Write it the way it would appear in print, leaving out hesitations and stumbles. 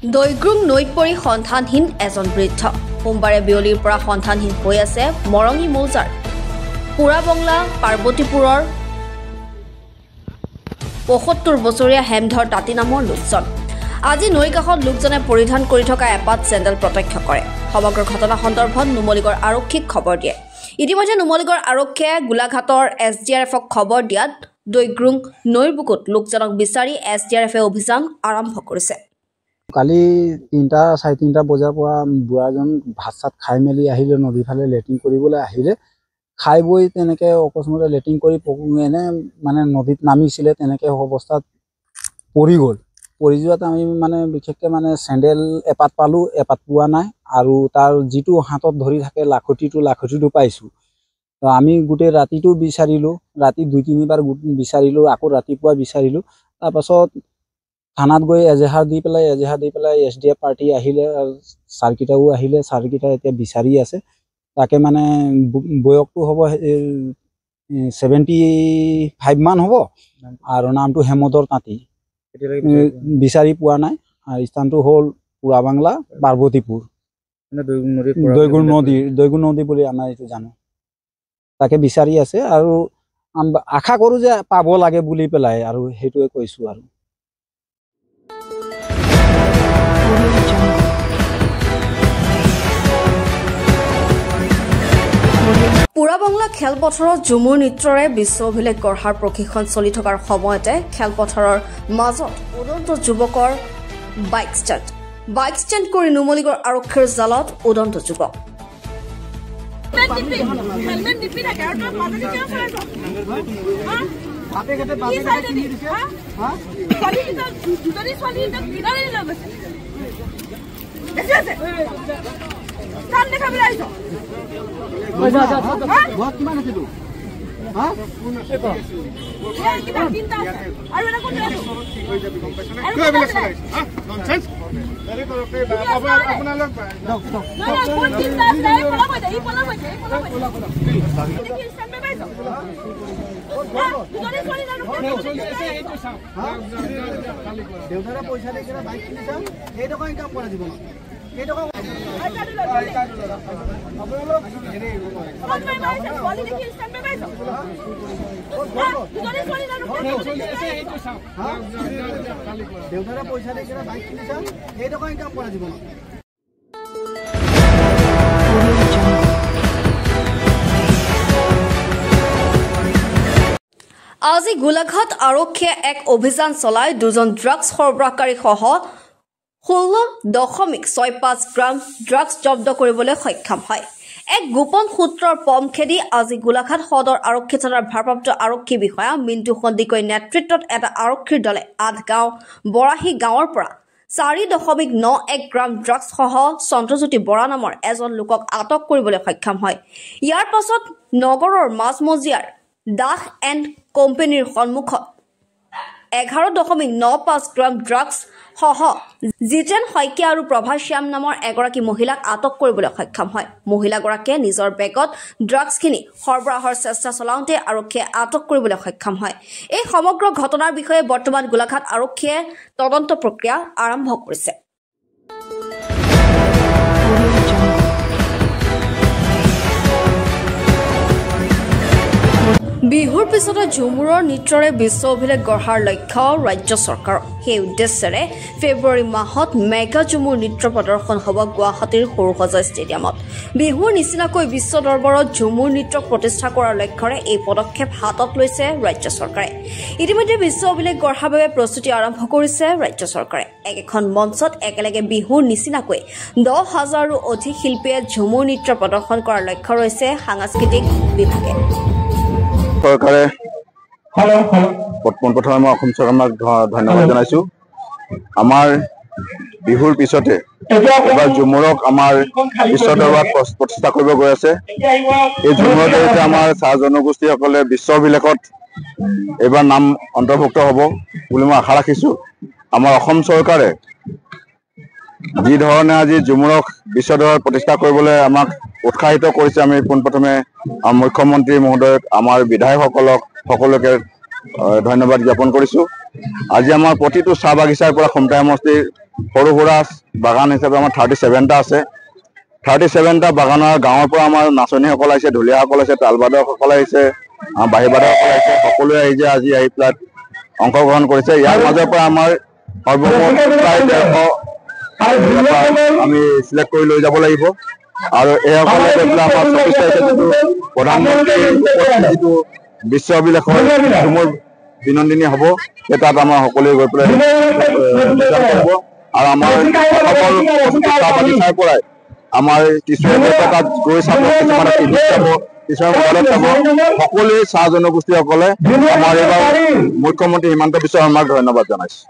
দৈগ্ৰুং নৈত পৰি সন্ধানহীন এজন বৃদ্ধ সোমবাৰে বিয়লিৰ পৰা সন্ধানহীন হৈ আছে মৰঙী মৌজাৰ পুৰাবংলা পাৰ্বতীপুৰৰ ৭৫ বছৰীয়া হেমধৰ তাঁতী নামৰ লোকজন আজি নৈ কাষত লোকজনে পৰিধান কৰি থকা এপাত চেণ্ডেল প্ৰত্যক্ষ কৰে। সমগ্ৰ ঘটনা সন্দৰ্ভত নুমলীগড় আৰক্ষীক খবৰ দিয়ে। ইতিমধ্যে নুমলীগড় আৰক্ষীয়ে গোলাঘাটৰ SDRFক খবৰ দিয়াত দৈগ্ৰুং নৈৰ বুকুত লোকজনক বিচাৰি SDRFে অভিযান আৰম্ভ কৰিছে। কালি ৩:৩:৩ বজাৰ পৰা বুঢ়াজন ভাত চাত খাই মেলি আহিলে, নদীৰ ফালে লেট্ৰিন কৰিবলৈ আহিলে। খাই বৈ তেনেকৈ অকস্মাতে লেট্ৰিন কৰি এনে মানে নদীত নামিছিলে। তেনেকৈ অৱস্থাত পৰি গ'ল। পৰি যোৱাত আমি মানে বিশেষকৈ মানে চেণ্ডেল এপাত পালোঁ, এপাত পোৱা নাই। আৰু তাৰ যিটো হাতত ধৰি থাকে লাখুটিটো পাইছোঁ। তো আমি গোটেই ৰাতিটো বিচাৰিলোঁ, ৰাতি ২-৩বাৰ বিচাৰিলোঁ, আকৌ ৰাতিপুৱা বিচাৰিলোঁ। তাৰপাছত থানাত গৈ এজেহাৰ দি পেলাই SDF পাৰ্টি আহিলে, ছাৰকেইটাও আহিলে। ছাৰকেইটা এতিয়া বিচাৰি আছে। তাকে মানে বয়সটো হ'ব 75 মান হ'ব। আৰু নামটো হেমধৰ তাঁতী, বিচাৰি পোৱা নাই। আৰু স্থানটো হ'ল পুৰাবাংলা পাৰ্বতীপুৰ, দৈগুণ নদী বুলি আমাৰ এইটো জানো। তাকে বিচাৰি আছে আৰু আশা কৰোঁ যে পাব লাগে বুলি পেলাই, আৰু সেইটোৱে কৈছোঁ। আৰু পুৰাবংলা খেলপথাৰত ঝুমুৰ নৃত্যৰে বিশ্ব অভিলেখ গঢ়াৰ প্ৰশিক্ষণ চলি থকাৰ সময়তে খেলপথাৰৰ মাজত উদন্ত যুৱকৰ বাইক ষ্টেণ্ড কৰি নুমলীগড় আৰক্ষীৰ জালত উদন্ত যুৱক। দেউতাৰে পইচা দি কিনে বাইক কিনিছা, সেই টকা ইনকাম কৰা জীৱনত। দেউতাৰে পইচা দি কিনে বাইক কিনিছা, সেই টকা ইনকাম কৰা জীৱনত। আজি গোলাঘাট আৰক্ষীয়ে এক অভিযান চলাই দুজন ড্ৰাগছ সৰবৰাহকাৰী সহ 16.65 গ্ৰাম ড্ৰাগছ জব্দ কৰিবলৈ সক্ষম হয়। এক গোপন সূত্ৰৰ পম খেদি আজি গোলাঘাট সদৰ আৰক্ষী থানাৰ ভাৰপ্ৰাপ্ত আৰক্ষী বিষয়া মিণ্টু সন্দিকৈ নেতৃত্বত এটা আৰক্ষীৰ দলে আঠগাঁও বৰাহী গাঁৱৰ পৰা 4.91 গ্ৰাম ড্ৰাগছসহ চন্দ্ৰজ্যোতি বৰা নামৰ এজন লোকক আটক কৰিবলৈ সক্ষম হয়। ইয়াৰ পাছত নগৰৰ মাজমজিয়াৰ দাস এণ্ড কোম্পানীৰ সন্মুখত 11.95 গ্ৰাম ড্ৰাগছ সহ জিতেন শইকীয়া আৰু প্ৰভাশ্যাম নামৰ এগৰাকী মহিলাক আটক কৰিবলৈ সক্ষম হয়। মহিলাগৰাকীয়ে নিজৰ বেগত ড্ৰাগছখিনি সৰবৰাহৰ চেষ্টা চলাওঁতে আৰক্ষীয়ে আটক কৰিবলৈ সক্ষম হয়। এই সমগ্ৰ ঘটনাৰ বিষয়ে বৰ্তমান গোলাঘাট আৰক্ষীয়ে তদন্ত প্ৰক্ৰিয়া আৰম্ভ কৰিছে। বিহুৰ পিছতে ঝুমুৰৰ নৃত্যৰে বিশ্ব অভিলেখ গঢ়াৰ লক্ষ্য ৰাজ্য চৰকাৰৰ। সেই উদ্দেশ্যেৰে ফেব্ৰুৱাৰী মাহত মেগা ঝুমুৰ নৃত্য প্ৰদৰ্শন হ'ব গুৱাহাটীৰ সৰুসজাই ষ্টেডিয়ামত। বিহুৰ নিচিনাকৈ বিশ্ব দৰবাৰত ঝুমুৰ নৃত্যক প্ৰতিষ্ঠা কৰাৰ লক্ষ্যৰে এই পদক্ষেপ হাতত লৈছে ৰাজ্য চৰকাৰে। ইতিমধ্যে বিশ্ব অভিলেখ গঢ়াৰ বাবে প্ৰস্তুতি আৰম্ভ কৰিছে ৰাজ্য চৰকাৰে। একেখন মঞ্চত একেলগে বিহুৰ নিচিনাকৈ 10,000ৰো অধিক শিল্পীয়ে ঝুমুৰ নৃত্য প্ৰদৰ্শন কৰাৰ লক্ষ্য ৰৈছে সাংস্কৃতিক বিভাগে। চৰকাৰে পোনপ্ৰথমে মই অসম চৰকাৰক ধন্যবাদ জনাইছোঁ। আমাৰ বিহুৰ পিছতে এইবাৰ ঝুমুৰক আমাৰ বিশ্ব দৰবাৰত প্ৰতিষ্ঠা কৰিব গৈ আছে। এই ঝুমুৰৰ জৰিয়তে আমাৰ চাহ জনগোষ্ঠীসকলে বিশ্ব অভিলেখত এইবাৰ নাম অন্তৰ্ভুক্ত হ'ব বুলি মই আশা ৰাখিছোঁ। আমাৰ অসম চৰকাৰে যি ধৰণে আজি ঝুমুৰক বিশ্ব দৰবাৰত প্ৰতিষ্ঠা কৰিবলৈ আমাক উৎসাহিত কৰিছে, আমি পোনপ্ৰথমে মুখ্যমন্ত্ৰী মহোদয়ক, আমাৰ বিধায়কসকলক সকলোকে ধন্যবাদ জ্ঞাপন কৰিছোঁ। আজি আমাৰ প্ৰতিটো চাহ বাগিচাৰ পৰা খমটাই সমষ্টিৰ সৰু সুৰা বাগান হিচাপে আমাৰ 37টা আছে। 37টা বাগানৰ গাঁৱৰ পৰা আমাৰ নাচনীসকল আহিছে, ঢুলীয়াসকল আহিছে, তালবাদকসকল আহিছে, বাঁহীবাদকসকল আহিছে, সকলোৱে আহিছে আজি আহি পেলাই অংশগ্ৰহণ কৰিছে। ইয়াৰ মাজৰ পৰা আমাৰ সৰ্বমুঠ প্ৰায় 150 আমি চিলেক্ট কৰি লৈ যাব লাগিব আৰু এইসকলে গৈ পেলাই আমাৰ 24 তাৰিখে যিটো প্ৰধানমন্ত্ৰী যিটো বিশ্ব অভিলেখৰ ঝুমুৰ বিনন্দিনী হ'ব, সেই তাত আমাৰ সকলোৱে গৈ পেলাই কৰিব আৰু আমাৰ চাহ বাগিচাৰ পৰাই আমাৰ কিছুমানে তাত গৈ চাব, কিছুমানে টিভিত চাব, কিছুমান মোবাইলত চাব। সকলোৱে চাহ জনগোষ্ঠীসকলে আমাৰ এইবাৰ মুখ্যমন্ত্ৰী হিমন্ত বিশ্ব শৰ্মাক ধন্যবাদ জনাইছে।